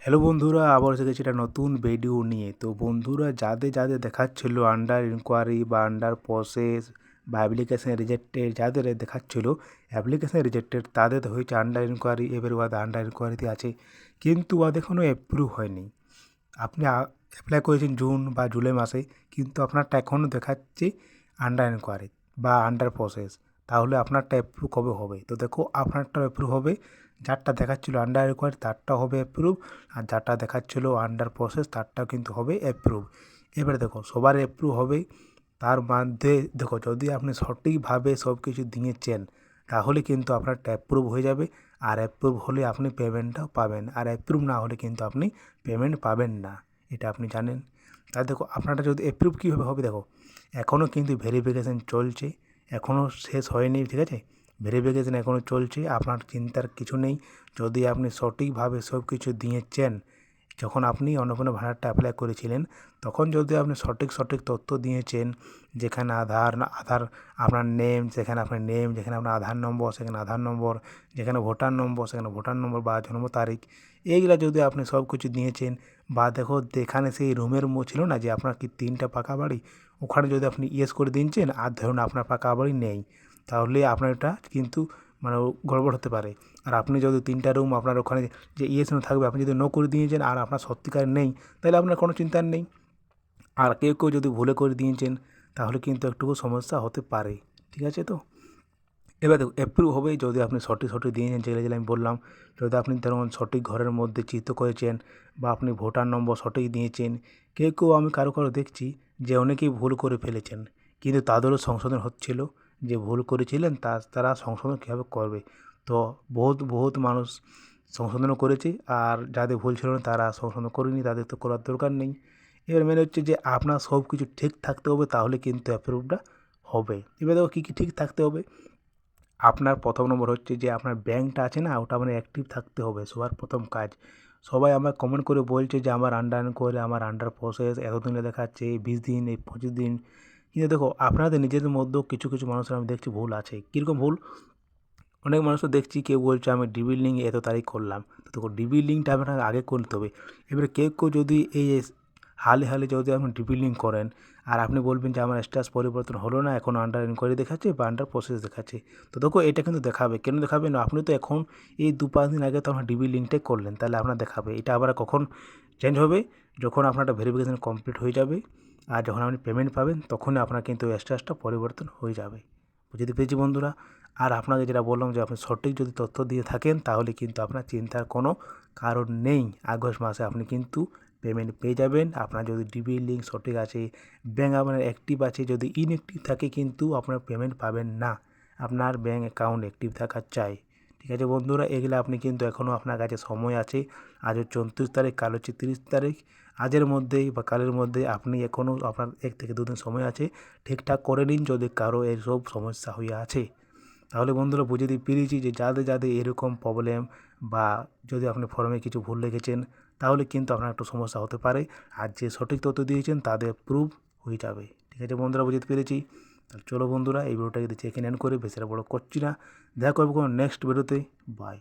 Hello বন্ধুরা, আবার এসে গেছি একটা নতুন ভিডিও নিয়ে। তো বন্ধুরা, যাদের যাদের দেখাচ্ছিল আন্ডার ইনকোয়ারি বা আন্ডার প্রসেস বা অ্যাপ্লিকেশন রিজেক্টেড, যাদের দেখাচ্ছিল অ্যাপ্লিকেশন রিজেক্টেড তাদের হয়েছে আন্ডার ইনকোয়ারি, এবারে বাদ আন্ডার ইনকোয়ারিতে আছে, কিন্তু ওদের এখনও অ্যাপ্রুভ হয়নি। আপনি অ্যাপ্লাই করেছেন জুন বা জুলাই মাসে, কিন্তু আপনারটা এখনও দেখাচ্ছে আন্ডার ইনকোয়ারি বা আন্ডার প্রসেস। তাহলে আপনারটা অ্যাপ্রুভ কবে হবে? তো দেখো, আপনারটা অ্যাপ্রুভ হবে, যারটা দেখাচ্ছিলো আন্ডার ইনকোয়ারি তারটা হবে অ্যাপ্রুভ, আর যারটা দেখাচ্ছিলো আন্ডার প্রসেস তারটাও কিন্তু হবে অ্যাপ্রুভ। এবারে দেখো, সবার অ্যাপ্রুভ হবে। তার মধ্যে দেখো, যদি আপনি সঠিকভাবে সব কিছু দিয়েছেন তাহলে কিন্তু আপনারটা অ্যাপ্রুভ হয়ে যাবে, আর অ্যাপ্রুভ হলে আপনি পেমেন্টটাও পাবেন, আর অ্যাপ্রুভ না হলে কিন্তু আপনি পেমেন্ট পাবেন না, এটা আপনি জানেন। তাই দেখো, আপনারটা যদি অ্যাপ্রুভ কীভাবে হবে, দেখো এখনও কিন্তু ভেরিফিকেশান চলছে, এখনও শেষ হয়নি, ঠিক আছে? ভেরিফিকেশান এখনও চলছে, আপনার চিন্তার কিছু নেই। যদি আপনি সঠিকভাবে সব কিছু দিয়েছেন, যখন আপনি অন্নপূর্ণা ভাণ্ডারটা অ্যাপ্লাই করেছিলেন তখন যদি আপনি সঠিক তথ্য দিয়েছেন, যেখানে আধার আপনার নেম, সেখানে আপনার নেম, যেখানে আপনার আধার নম্বর সেখানে আধার নম্বর, যেখানে ভোটার নম্বর সেখানে ভোটার নম্বর বা জন্ম তারিখ, এইগুলা যদি আপনি সব কিছু দিয়েছেন, বা দেখো যেখানে সেই রুমের ছিল না যে আপনার কি 3টা পাকা বাড়ি, ওখানে যদি আপনি ইয়েস করে দিয়েছেন আর ধরুন আপনার পাকা বাড়ি নেই, তাহলে আপনার এটা কিন্তু মানে গড়বড় হতে পারে। আর আপনি যদি 3টা রুম আপনার ওখানে যে ইয়েস নো থাকবে, আপনি যদি নো করে দিয়েছেন আর আপনার সত্যিকার নেই, তাহলে আপনার কোনো চিন্তার নেই। আর কেউ যদি ভুলে করে দিয়েছেন তাহলে কিন্তু একটুকু সমস্যা হতে পারে, ঠিক আছে? তো এবার দেখো, অ্যাপ্রুভ হবে যদি আপনি সঠিক দিয়েছেন, যেগুলো আমি বললাম। যদি আপনি ধরুন সঠিক ঘরের মধ্যে চিত্র করেছেন, বা আপনি ভোটার নম্বর সঠিক দিয়েছেন। কেউ আমি কারো দেখছি যে অনেকেই ভুল করে ফেলেছেন, কিন্তু তাদেরও সংশোধন হচ্ছিল। যে ভুল করেছিলেন তারা সংশোধন কীভাবে করবে। তো বহুত মানুষ সংশোধনও করেছে, আর যাদের ভুল ছিল না তারা সংশোধন করেনি, তাদের তো করার দরকার নেই। এবার মেনে হচ্ছে যে আপনার সব কিছু ঠিক থাকতে হবে, তাহলে কিন্তু অ্যাপ্রুভটা হবে। এবার দেখো, কী ঠিক থাকতে হবে। আপনার প্রথম নম্বর হচ্ছে যে আপনার ব্যাঙ্কটা আছে না, ওটা মানে অ্যাক্টিভ থাকতে হবে, সবার প্রথম কাজ। সবাই আমার কমেন্ট করে বলছে যে আমার আন্ডার করে, আমার আন্ডার প্রসেস এতদিনে দেখাচ্ছে, 20 দিন, এই 25 দিন। কিন্তু দেখো, আপনাদের নিজেদের মধ্যেও কিছু মানুষের আমি দেখছি ভুল আছে। কীরকম ভুল? অনেক মানুষও দেখছি, কেউ বলছে আমি ডিবি লিঙ্ক এত তারিখ করলাম। তো দেখো, ডিবি লিঙ্কটা আপনাকে আগে করতে হবে। এবারে কেউ যদি এই হালে যদি আপনি ডিবি লিঙ্ক করেন, আর আপনি বলবেন যে আমার স্ট্যাটাস পরিবর্তন হলো না, এখন আন্ডার ইনকোয়ারি দেখাচ্ছে বা আন্ডার প্রসেস দেখাচ্ছে। তো দেখো, এটা কিন্তু দেখাবে। কেন দেখাবে না? আপনি তো এখন এই 2-5 দিন আগে তো আপনার ডিবি লিঙ্কটাই করলেন, তাহলে আপনার দেখাবে। এটা আবার কখন চেঞ্জ হবে? যখন আপনার ভেরিফিকেশান কমপ্লিট হয়ে যাবে, আর যখন আপনি পেমেন্ট পাবেন তখনই আপনার কিন্তু স্ট্যাটাসটা পরিবর্তন হয়ে যাবে। বুঝতে পেরেছি বন্ধুরা? আর আপনাকে যেটা বললাম যে আপনি সঠিক যদি তথ্য দিয়ে থাকেন তাহলে কিন্তু আপনার চিন্তার কোনো কারণ নেই। আগস্ট মাসে আপনি কিন্তু পেমেন্ট পেয়ে যাবেন। আপনার যদি ডিবি লিঙ্ক সঠিক আছে, ব্যাঙ্ক আপনার অ্যাক্টিভ আছে, যদি ইনঅ্যাক্টিভ থাকে কিন্তু আপনার পেমেন্ট পাবেন না। আপনার ব্যাঙ্ক অ্যাকাউন্ট অ্যাক্টিভ থাকা চাই, ঠিক আছে বন্ধুরা? এগুলো আপনি কিন্তু এখনও আপনার কাছে সময় আছে। আজ 34 তারিখ, কাল হচ্ছে 30 তারিখ। আজের মধ্যেই বা কালের মধ্যে আপনি এখনও আপনার 1 থেকে 2 দিন সময় আছে, ঠিকঠাক করে নিন যদি কারো এইসব সমস্যা হয়ে আছে। তাহলে বন্ধুরা, বুঝতে পেরেছি যে যাদের এরকম প্রবলেম, বা যদি আপনি ফর্মে কিছু ভুল লিখেছেন তাহলে কিন্তু আপনার একটু সমস্যা হতে পারে। আর যে সঠিক তথ্য দিয়েছেন তাদের প্রুভ হয়ে যাবে, ঠিক আছে বন্ধুরা? বুঝতে পেরেছি। তাহলে চলো বন্ধুরা, এই ভিডিওটাকে দেখে এখানে এন্ড করে, বেশি বড় করছি না। দেখা করবো কোনো নেক্সট ভিডিওতে। বাই।